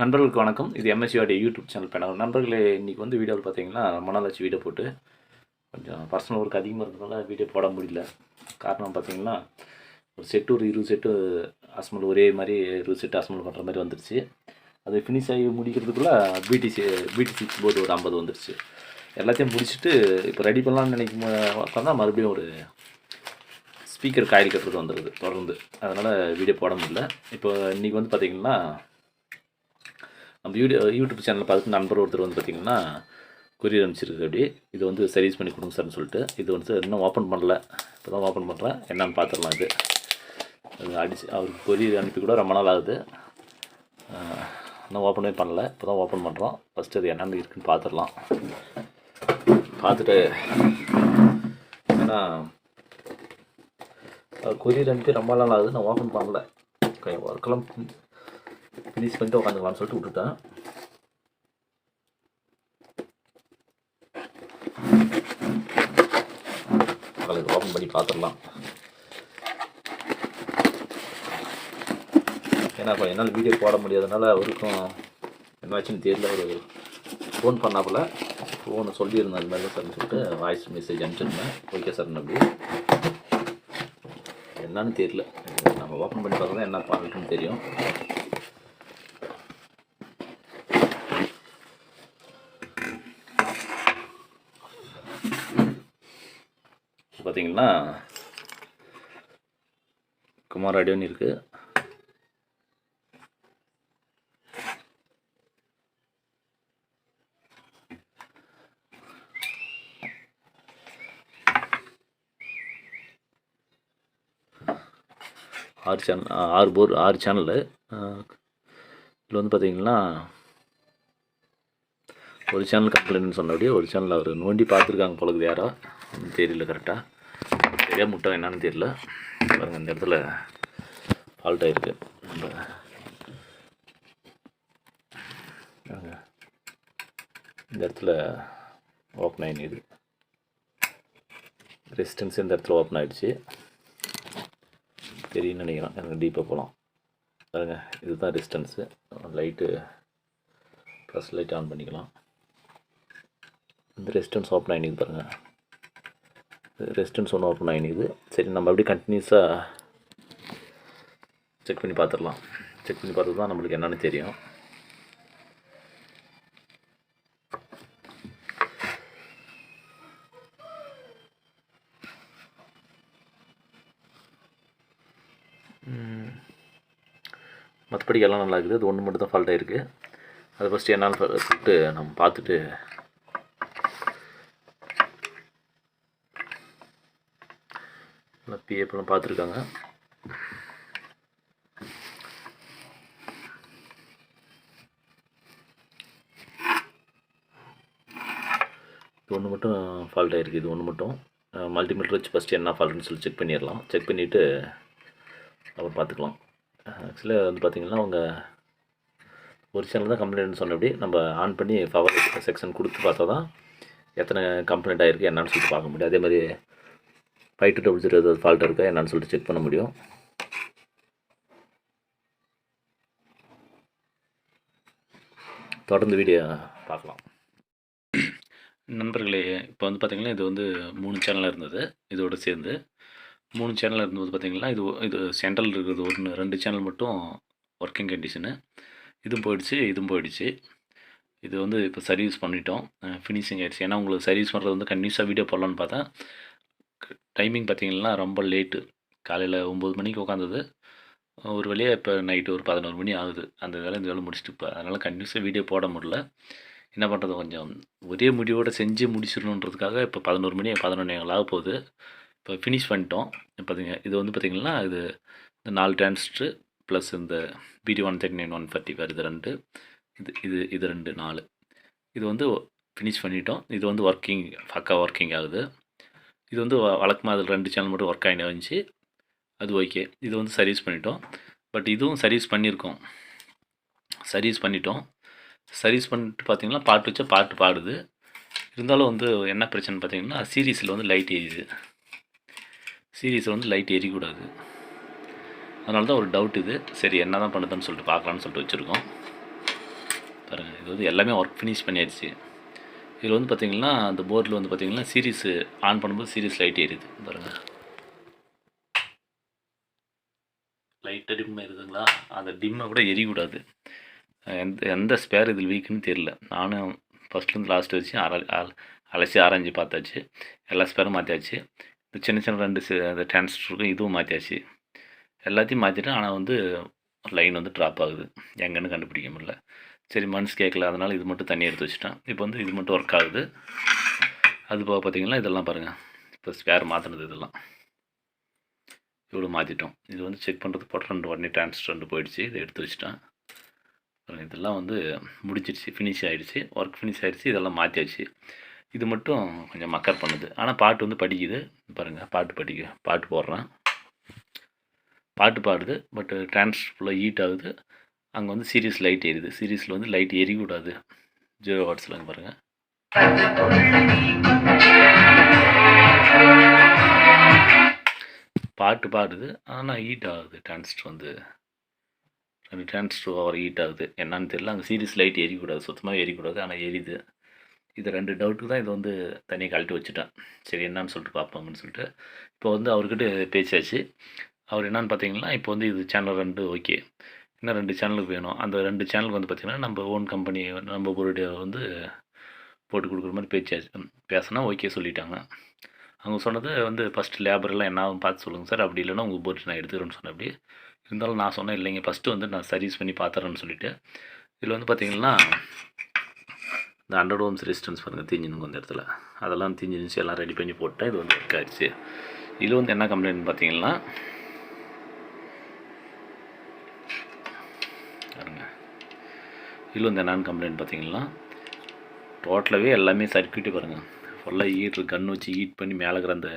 நண்பர்களுக்கு வணக்கம். இது எம்எஸ்சியோடைய யூடியூப் சேனல் பேனல். நண்பர்களே, இன்றைக்கி வந்து வீடியோவில் பார்த்தீங்கன்னா ரொம்ப நாள் ஆச்சு வீடியோ போட்டு. கொஞ்சம் பர்சனல் ஒர்க் அதிகமாக இருந்ததுனால வீடியோ போட முடியல. காரணம் பார்த்தீங்கன்னா, ஒரு செட்டு ஒரு 20 செட்டு அசம்பிள் ஒரே மாதிரி 20 செட்டு அசம்பிள் பண்ணுற மாதிரி வந்துருச்சு. அது ஃபினிஷ் ஆகி முடிக்கிறதுக்குள்ளே பிடி6 போர்டு ஒரு 50 வந்துருச்சு. எல்லாத்தையும் முடிச்சுட்டு இப்போ ரெடி பண்ணலான்னு நினைக்கும் உட்காந்தா மறுபடியும் ஒரு ஸ்பீக்கர் காயில் கட்டுறது வந்துடுது தொடர்ந்து. அதனால் வீடியோ போட முடியல. இப்போ இன்றைக்கி வந்து பார்த்திங்கன்னா, நம்ம யூடியூப் சேனலில் பார்த்துட்டு நண்பர் ஒருத்தர் வந்து பார்த்திங்கன்னா கொரியர் அனுப்பிச்சிருக்கு. அப்படி இது வந்து சர்வீஸ் பண்ணி கொடுங்க சார்னு சொல்லிட்டு, இது வந்து இன்னும் ஓப்பன் பண்ணல. இப்போ தான் ஓப்பன் பண்ணுறேன், என்னென்னு பார்த்துடலாம். இது அடிச்சு அவருக்கு கொரியர் அனுப்பி கூட ரொம்ப நாள் ஆகுது. இன்னும் ஓப்பனே பண்ணல, இப்போ தான் ஓப்பன் பண்ணுறோம். ஃபஸ்ட்டு அது என்னென்னு இருக்குன்னு பார்த்துடலாம். பார்த்துட்டு ஏன்னா கொரியர் அனுப்பி ரொம்ப நாள் ஆகுது, நான் ஓப்பன் பண்ணல. ஒர்க்கெல்லாம் ஃபினிஷ் பண்ணிட்டு உட்காந்துக்கலாம்னு சொல்லிட்டு விட்டுட்டேன். இது ஓப்பன் பண்ணி பார்த்துடலாம். ஏன்னா இப்போ என்னால் வீடியோ போட முடியாதனால அவருக்கும் என்னாச்சுன்னு தெரியல. ஒரு ஃபோன் பண்ணாப்புல, ஃபோனை சொல்லியிருந்தேன் அது மாதிரி சார்னு சொல்லிட்டு வாய்ஸ் மெசேஜ் அனுப்பிச்சிருந்தேன். ஓகே சார் அப்படி என்னன்னு தெரியல. நம்ம ஓப்பன் பண்ணி பார்த்தா தான் என்ன பண்ணுறதுன்னு தெரியும். பார்த்தீங்கன்னா குமார் ஆடியோன்னு இருக்குது. ஆறு சேனலு. இதில் வந்து பார்த்தீங்கன்னா ஒரு சேனல் கம்ப்ளைண்ட்னு சொன்னபடியே ஒரு சேனல் அவர் நோண்டி பார்த்துருக்காங்க போலக்குது. யாரோ தெரியல, கரெக்டாக சரியாக முட்டை என்னன்னு தெரியல. பாருங்கள், இந்த இடத்துல ஃபால்ட் ஆகிருக்கு. நம்ம இந்த இடத்துல ஓப்பன் ஆகிடுது. ரெசிஸ்டன்ஸ் இந்த இடத்துல ஓப்பன் ஆகிடுச்சு. தெரியும்னு நினைக்கிறேன். எனக்கு டீப்பாக போகலாம். பாருங்க, இதுதான் resistance. Light plus light on பண்ணிக்கலாம். இந்த ரெசிஸ்டன்ஸ் ஓப்பன் ஆகிடுது பாருங்கள். ரெசிஸ்டன்ஸ் ஒன்று ஓப்பன் ஆகிடுது. சரி, நம்ம அப்படியே கண்டினியூஸாக செக் பண்ணி பார்த்துடலாம். செக் பண்ணி பார்த்து தான் நம்மளுக்கு என்னென்னு தெரியும். மற்றபடி எல்லாம் நல்லா இருக்குது. அது ஒன்று மட்டும் தான் ஃபால்ட் ஆகிருக்கு. அதை ஃபஸ்ட்டு என்னால் சொல்லிட்டு நம்ம பார்த்துட்டு பிஎஃப்லாம் பார்த்துருக்காங்க. இது ஒன்று மட்டும் ஃபால்ட் ஆகிருக்கு. இது ஒன்று மட்டும் மல்டிமீட்டர் வச்சு ஃபஸ்ட்டு என்ன ஃபால்ட்டுன்னு சொல்லி செக் பண்ணிடலாம். செக் பண்ணிவிட்டு அப்புறம் பார்த்துக்கலாம். ஆக்சுவலாக வந்து பார்த்திங்கன்னா அவங்க ஒரு சேனல் தான் கம்ப்ளைண்ட் சொன்னபடி நம்ம ஆன் பண்ணி பவர் செக்ஷன் கொடுத்து பார்த்தா தான் எத்தனை கம்ப்ளைண்ட் ஆகிருக்கு என்னன்னு சொல்லிட்டு பார்க்க முடியும். அதே மாதிரி 5200 ஏதாவது ஃபால்ட் இருக்கா என்னன்னு சொல்லிட்டு செக் பண்ண முடியும். தொடர்ந்து வீடியோ பார்க்கலாம். நண்பர்களே, இப்போ வந்து பார்த்திங்கன்னா இது வந்து 3 சேனலாக இருந்தது. இதோடு சேர்ந்து 3 சேனல் இருந்தது. பார்த்திங்கன்னா இது சென்ட்ரல் இருக்கிறது 2 சேனல் மட்டும் ஒர்க்கிங் கண்டிஷனு. இதுவும் போயிடுச்சு. இது வந்து இப்போ சர்வீஸ் பண்ணிட்டோம். ஃபினிஷிங் ஆகிடுச்சு. ஏன்னா உங்களுக்கு சர்வீஸ் பண்ணுறது வந்து கண்டினியூஸாக வீடியோ போடலான்னு பார்த்தா டைமிங் பார்த்திங்கன்னா ரொம்ப லேட்டு. காலையில் 9 மணிக்கு உட்காந்தது, ஒரு வழியாக இப்போ நைட்டு ஒரு 11 மணி ஆகுது. அந்த வேலை இந்த வேலை முடிச்சுட்டு இப்போ அதனால் கண்டினியூஸாக வீடியோ போட முடியல. என்ன பண்ணுறது, கொஞ்சம் ஒரே முடிவோடு செஞ்சு முடிச்சிடணுன்றதுக்காக இப்போ 11 மணி 11 ஆக போகுது. இப்போ ஃபினிஷ் பண்ணிட்டோம். பார்த்திங்க, இது வந்து பார்த்திங்கன்னா இது இந்த 4 டிரான்சிஸ்டர் ப்ளஸ் இந்த BT 139 145 இது 2, இது 2 4. இது வந்து ஃபினிஷ் பண்ணிட்டோம். இது வந்து ஒர்க்கிங் ஆகுது. இது வந்து வழக்கமாக அதில் 2 சேனல் மட்டும் ஒர்க் ஆகினே வந்துச்சு. அது ஓகே. இது வந்து சர்வீஸ் பண்ணிட்டோம். பட் இதுவும் சர்வீஸ் பண்ணிட்டோம். சர்வீஸ் பண்ணிட்டு பார்த்திங்கன்னா பாட்டு வச்சா பாட்டு பாடுது. இருந்தாலும் வந்து என்ன பிரச்சனை பார்த்திங்கன்னா சீரிஸில் வந்து லைட் எரியுது. சீரிஸில் வந்து லைட் எரியக்கூடாது. அதனால தான் ஒரு டவுட் இது. சரி, என்ன தான் பண்ணுதுன்னு சொல்லிட்டு பார்க்கலான்னு சொல்லிட்டு வச்சுருக்கோம். இது வந்து எல்லாமே ஒர்க் ஃபினிஷ் பண்ணியாச்சு. இதில் வந்து பார்த்திங்கன்னா அந்த போர்டில் வந்து பார்த்திங்கன்னா சீரிஸு ஆன் பண்ணும்போது சீரிஸ் லைட் எரியுது பாருங்கள். லைட்டாக டிம் இருக்குதுங்களா, அந்த டிம்மை கூட எரியக்கூடாது. எந்த ஸ்பேர் இதில் வீக்குன்னு தெரியல. நானும் ஃபஸ்ட்லேருந்து லாஸ்ட் வச்சு அலசி ஆராய்ஞ்சு பார்த்தாச்சு. எல்லா ஸ்பேரும் மாற்றியாச்சு. இந்த சின்ன சின்ன 2 அந்த டிரான்சிஸ்டருக்கும் இதுவும் மாற்றியாச்சு. எல்லாத்தையும் மாற்றிட்டேன். ஆனால் வந்து லைன் வந்து ட்ராப் ஆகுது. எங்கன்னு கண்டுபிடிக்க முடியல. சரி மனசு கேட்கல, அதனால் இது மட்டும் தனியாக எடுத்து வச்சுட்டேன். இப்போ வந்து இது மட்டும் ஒர்க் ஆகுது. அது போக பார்த்திங்கன்னா இதெல்லாம் பாருங்கள், இப்போ ஸ்பேர் மாற்றினது இதெல்லாம் இவ்வளோ மாற்றிட்டோம். இது வந்து செக் பண்ணுறது போட்டு உடனே டிரான்சிஸ்டர் போயிடுச்சு. இதை எடுத்து வச்சுட்டேன். இதெல்லாம் வந்து முடிச்சிடுச்சு, ஃபினிஷ் ஆகிடுச்சு, ஒர்க் ஃபினிஷ் ஆகிடுச்சு. இதெல்லாம் மாற்றியாச்சு. இது மட்டும் கொஞ்சம் மக்கர் பண்ணுது. ஆனால் பாட்டு வந்து படிக்குது பாருங்கள். பாட்டு போடுறேன், பாட்டு பாடுது. பட் டிரான்சிஸ்டர் ஃபுல்லாக ஹீட் ஆகுது. அங்கே வந்து சீரிஸ் லைட் எரியுது. சீரிஸில் வந்து லைட் எரியக்கூடாது. 0 வாட்ஸில் பாருங்கள். பாட்டு பாடுது, ஆனால் ஹீட் ஆகுது. டிரான்சிஸ்டர் வந்து 2 டிரான்சிஸ்டர் ஓவர் ஹீட் ஆகுது. என்னன்னு தெரியல. அங்கே சீரிஸ் லைட் எரியக்கூடாது, சுத்தமாக எரியக்கூடாது, ஆனால் எரியுது. இது 2 டவுட்டுக்கு தான் இதை வந்து தனியாக கழட்டி வச்சுட்டேன். சரி என்னன்னு சொல்லிட்டு பார்ப்போம்னு சொல்லிட்டு இப்போ வந்து அவர்கிட்ட பேசியாச்சு. அவர் என்னன்னு பார்த்தீங்கன்னா, இப்போ வந்து இது சேனல் 2 ஓகே, இன்னும் 2 சேனலுக்கு வேணும். அந்த 2 சேனலுக்கு வந்து பார்த்திங்கன்னா நம்ம ஓன் கம்பெனி நம்ம போர்டு வந்து போட்டு கொடுக்குற மாதிரி பேசினா ஓகே சொல்லிட்டாங்க. அவங்க சொன்னது வந்து ஃபஸ்ட்டு லேபரெல்லாம் என்ன பார்த்து சொல்லுங்கள் சார், அப்படி இல்லைன்னா உங்கள் போர்டு நான் எடுத்துக்கிறேன்னு சொன்னேன். அப்படி இருந்தாலும் நான் சொன்னேன் இல்லைங்க, ஃபஸ்ட்டு வந்து நான் சர்வீஸ் பண்ணி பார்த்துறேன்னு சொல்லிவிட்டு. இதில் வந்து பார்த்திங்கன்னா இந்த 100 ஓம்ஸ் ரெசிஸ்டன்ஸ் பாருங்கள் தீஞ்சினுங்க அந்த இடத்துல, அதெல்லாம் தீஞ்சினுச்சு, எல்லாம் ரெடி பண்ணி போட்டேன். இது வந்து ஒர்க் ஆகிடுச்சு. இதில் வந்து என்ன கம்ப்ளைண்ட் பார்த்தீங்கன்னா பாருங்கள், இதில் வந்து என்னென்னு கம்ப்ளைண்ட் பார்த்தீங்கன்னா டோட்டலாகவே எல்லாமே சர்க்யூட்டே பாருங்கள் ஃபுல்லாக ஹீட்ரு கன் வச்சு ஹீட் பண்ணி மேலே இருக்கிற அந்த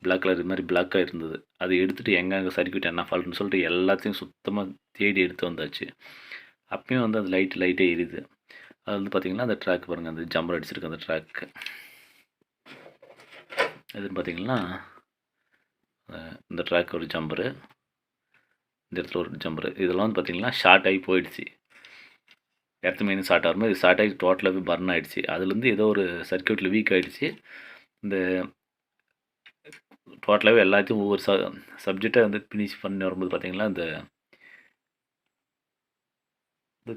பிளாக் கலர் இது மாதிரி பிளாக்காக இருந்தது. அதை எடுத்துகிட்டு எங்கே சர்க்யூட் என்ன ஃபால்ட்டுன்னு சொல்லிட்டு எல்லாத்தையும் சுத்தமாக தேடி எடுத்து வந்தாச்சு. அப்பயும் வந்து அந்த லைட்டே எரியுது. அது வந்து பார்த்திங்கன்னா அந்த ட்ராக் பாருங்கள், அந்த ஜம்பர் அடிச்சிருக்கு அந்த ட்ராக்கு. எதுன்னு பார்த்திங்கன்னா இந்த ட்ராக் ஒரு ஜம்பரு, இந்த இடத்துல ஒரு ஜம்பரு, இதெல்லாம் வந்து பார்த்திங்கன்னா ஷார்ட் ஆகி போயிடுச்சு. எர்த் மெயின் ஷார்ட் ஆகும்போது இது ஷார்ட் ஆகி டோட்டலாகவே பர்ன் ஆகிடுச்சு. அதுலேருந்து ஏதோ ஒரு சர்க்யூட்டில் வீக் ஆகிடுச்சு. இந்த டோட்டலாகவே எல்லாத்தையும் ஒவ்வொரு சப்ஜெக்டாக வந்து ஃபினிஷ் பண்ணி வரும்போது பார்த்திங்கன்னா இந்த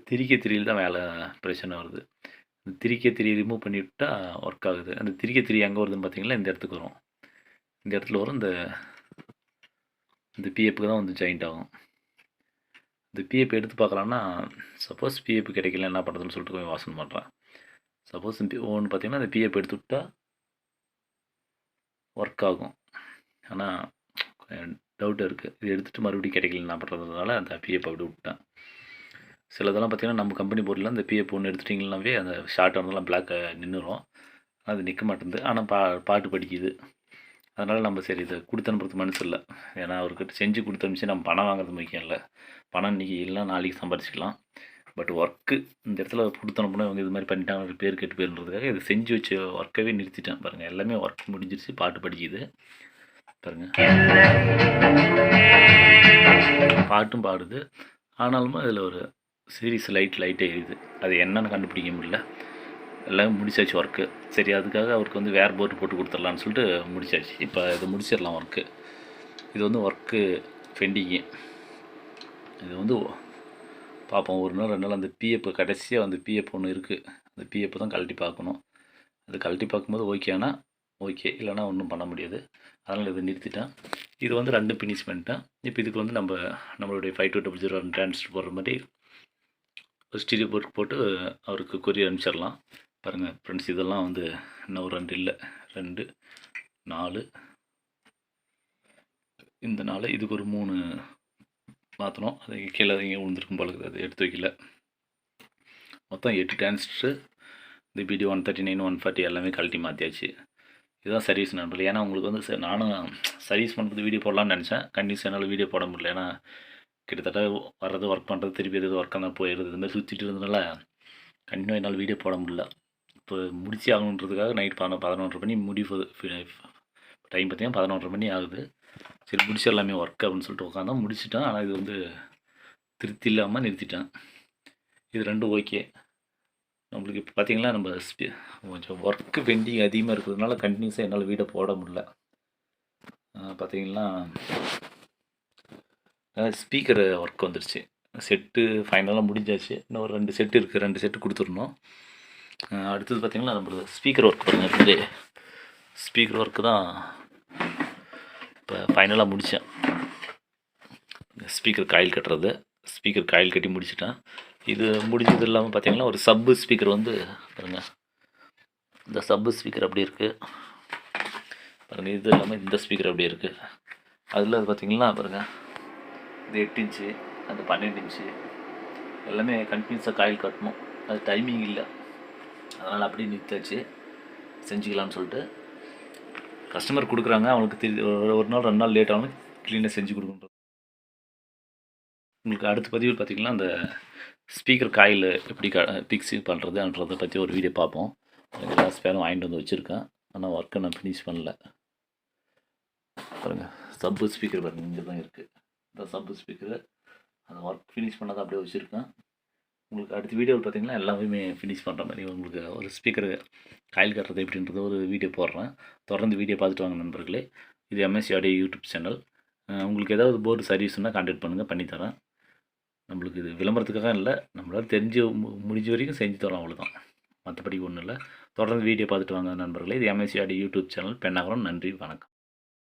திரியில் தான் வேலை பிரச்சனை வருது. இந்த திரி ரிமூவ் பண்ணிவிட்டால் ஒர்க் ஆகுது. அந்த திரி எங்கே வருதுன்னு பார்த்திங்கன்னா இந்த இடத்துக்கு வரும். இந்த இடத்துல வரும். இந்த பிஎஃப்க்கு தான் வந்து ஜாயிண்ட் ஆகும். இந்த பிஎஃப் எடுத்து பார்க்கலான்னா சப்போஸ் பிஎஃப் கிடைக்கல என்ன பண்ணுறதுன்னு சொல்லிட்டு கொஞ்சம் யோசனை பண்ணுறேன். சப்போஸ் ஒன்று பார்த்திங்கன்னா இந்த பிஎஃப் எடுத்து விட்டால் ஒர்க் ஆகும். ஆனால் டவுட் இருக்குது. இது எடுத்துகிட்டு மறுபடியும் கிடைக்கல என்ன பண்ணுறதுனால அந்த பிஎஃப் அப்படி விட்டேன். சிலதெல்லாம் பார்த்திங்கன்னா நம்ம கம்பெனி போர்டில் இந்த பிஎஃப் ஒன்று எடுத்துட்டிங்கனாவே அந்த ஷார்ட் ஆனதெல்லாம் பிளாக் நின்றுடும். அது நிற்க மாட்டேங்குது. ஆனால் பாட்டு படிக்குது. அதனால் நம்ம சரி இதை கொடுத்து அனுப்புறது மனசு இல்லை. ஏன்னா அவர்கிட்ட செஞ்சு கொடுத்து அனுப்பிச்சு நம்ம பணம் வாங்குறது முக்கியம் இல்லை. பணம் இன்றைக்கி இல்லை நாளைக்கு சம்பாரிச்சிக்கலாம். பட் ஒர்க்கு இந்த இடத்துல கொடுத்து அனுப்புனா இவங்க இது மாதிரி பண்ணிட்டாங்க பேர் கெட்டு போயிருன்றதுக்காக இது செஞ்சு வச்சு ஒர்க்கவே நிறுத்திட்டேன். பாருங்கள் எல்லாமே ஒர்க் முடிஞ்சிருச்சு. பாட்டு படிக்குது பாருங்கள், பாட்டும் பாடுது. ஆனாலும் அதில் ஒரு சீரிஸ் லைட்டே எரியுது. அது என்னன்னு கண்டுபிடிக்க முடியல. எல்லாம் முடிச்சாச்சு ஒர்க்கு. சரி அதுக்காக அவருக்கு வந்து வேறு போர்டு போட்டு கொடுத்துடலான்னு சொல்லிட்டு முடிச்சாச்சு. இப்போ இதை முடிச்சிடலாம் ஒர்க்கு. இது வந்து ஒர்க்கு பெண்டிங்கு. இது வந்து பார்ப்போம் ஒரு நாள் 2 நாள். அந்த பிஎஃப் கடைசியாக அந்த பிஎஃப் ஒன்று இருக்குது. அந்த பிஎஃப் தான் கழட்டி பார்க்கணும். அது கழட்டி பார்க்கும்போது ஓகே ஆனால் ஓகே, இல்லைனா ஒன்றும் பண்ண முடியாது. அதனால் இதை நிறுத்திட்டேன். இது வந்து 2 ஃபினிஷ் பண்ணிட்டேன். இப்போ இதுக்கு வந்து நம்மளுடைய 5200 டிரான்ஸ்ஃபர் போடுற மாதிரி ஒரு ஸ்டீரியோ போர்ட் போட்டு அவருக்கு கொரியர் அனுப்பிச்சிடலாம். பாருங்கள் ஃப்ரெண்ட்ஸ், இதெல்லாம் வந்து இன்னும் ஒரு 2 இல்லை, 2 4 இந்த 4 இதுக்கு ஒரு 3 மாற்றணும். அது கீழே இங்கே விழுந்துருக்கும் போல அது எடுத்து வைக்கல. மொத்தம் 8 டிரான்சிஸ்டர். இந்த பிடி 139 140 எல்லாமே கழட்டி மாற்றியாச்சு. இதுதான் சர்வீஸ் நண்பர்கள். ஏன்னா உங்களுக்கு வந்து நானும் சர்வீஸ் பண்ணுறது வீடியோ போடலான்னு நினச்சேன். கண்டிப்பாக என்னால் வீடியோ போட முடியல. ஏன்னா கிட்டத்தட்ட வர்றது ஒர்க் பண்ணுறது திருப்பி எது ஒர்க்காக தான் போயிடுது. இதுமாதிரி சுற்றிட்டு இருந்ததுனால கண்டிப்பாக என்னால் வீடியோ போட முடியல. இப்போ முடிச்சு ஆகணுன்றதுக்காக நைட் 11:30 மணி டைம் பார்த்திங்கன்னா 11:30 மணி ஆகுது. சரி முடிச்சிடலாமே ஒர்க் அப்படின்னு சொல்லிட்டு உட்காந்தா முடிச்சிட்டேன். ஆனால் இது வந்து திருப்தி இல்லாமல் நிறுத்திட்டேன். இது 2 ஓகே. நம்மளுக்கு இப்போ பார்த்தீங்கன்னா, நம்ம கொஞ்சம் ஒர்க்கு பெண்டிங் அதிகமாக இருக்கிறதுனால கன்டினியூஸாக என்னால் வீடியோ போட முடியல. பார்த்தீங்கன்னா, ஸ்பீக்கர் ஒர்க் வந்துருச்சு. செட்டு ஃபைனலாக முடிஞ்சாச்சு. இன்னும் ஒரு 2 செட் இருக்குது. 2 செட்டு குடுத்துரணும். அடுத்தது பார்த்தீங்கன்னா, நம்மளுக்கு ஸ்பீக்கர் ஒர்க் பாருங்க இருக்குது. ஸ்பீக்கர் ஒர்க்கு தான் இப்போ ஃபைனலாக முடித்தேன். ஸ்பீக்கர் காயில் கட்டுறது. ஸ்பீக்கர் காயில் கட்டி முடிச்சுட்டேன். இது முடிஞ்சது இல்லாமல் பார்த்தீங்கன்னா, ஒரு சப்பு ஸ்பீக்கர் வந்து பாருங்கள், இந்த சப்பு ஸ்பீக்கர் அப்படி இருக்குது பாருங்கள். இது இல்லாமல் இந்த ஸ்பீக்கர் அப்படி இருக்குது. அதில் பார்த்தீங்கன்னா பாருங்கள், இது 8 இன்ச்சு, அந்த 12 இன்ச்சு எல்லாமே கண்டினியூஸாக காயில் கட்டணும். அது டைமிங் இல்லை, அதனால் அப்படியே நிறுத்தாச்சு. செஞ்சுக்கலான்னு சொல்லிட்டு கஸ்டமர் கொடுக்குறாங்க. அவங்களுக்கு ஒரு நாள் 2 நாள் லேட் ஆனாலும் க்ளீனாக செஞ்சு கொடுக்கணும். உங்களுக்கு அடுத்த பதிவில் பார்த்திங்கன்னா, அந்த ஸ்பீக்கர் காயில் எப்படி ஃபிக்ஸு பண்ணுறதுன்றதை பற்றி ஒரு வீடியோ பார்ப்போம். எல்லா ஸ்பேரும் வாங்கிட்டு வந்து வச்சுருக்கேன், ஆனால் ஒர்க்கை நான் ஃபினிஷ் பண்ணல. பாருங்கள், சப்பு ஸ்பீக்கர் பாருங்கள், இங்கே தான் இருக்குது. இந்த சப்பு ஸ்பீக்கரு அந்த ஒர்க் ஃபினிஷ் பண்ணாதான் அப்படியே வச்சுருக்கேன். உங்களுக்கு அடுத்த வீடியோவில் பார்த்திங்கன்னா எல்லாமே ஃபினிஷ் பண்ணுற மாதிரி உங்களுக்கு ஒரு ஸ்பீக்கரு காயில் கட்டுறது எப்படின்றது ஒரு வீடியோ போடுறேன். தொடர்ந்து வீடியோ பார்த்துட்டு வாங்க நண்பர்களே. இது எம்எஸ்சி ஆடியோ யூடியூப் சேனல். உங்களுக்கு ஏதாவது போர்டு சர்வீஸ்னால் கான்டாக்ட் பண்ணுங்கள், பண்ணித்தரேன். நம்மளுக்கு இது விளம்பரத்துக்காக இல்லை, நம்மளால் தெரிஞ்சு முடிஞ்ச வரைக்கும் செஞ்சு தரோம், அவ்வளோதான். மற்றபடி ஒன்றும் இல்லை. தொடர்ந்து வீடியோ பார்த்துட்டு வாங்க நண்பர்களே. இது MSc audio YouTube channel Pennagaram. நன்றி, வணக்கம்.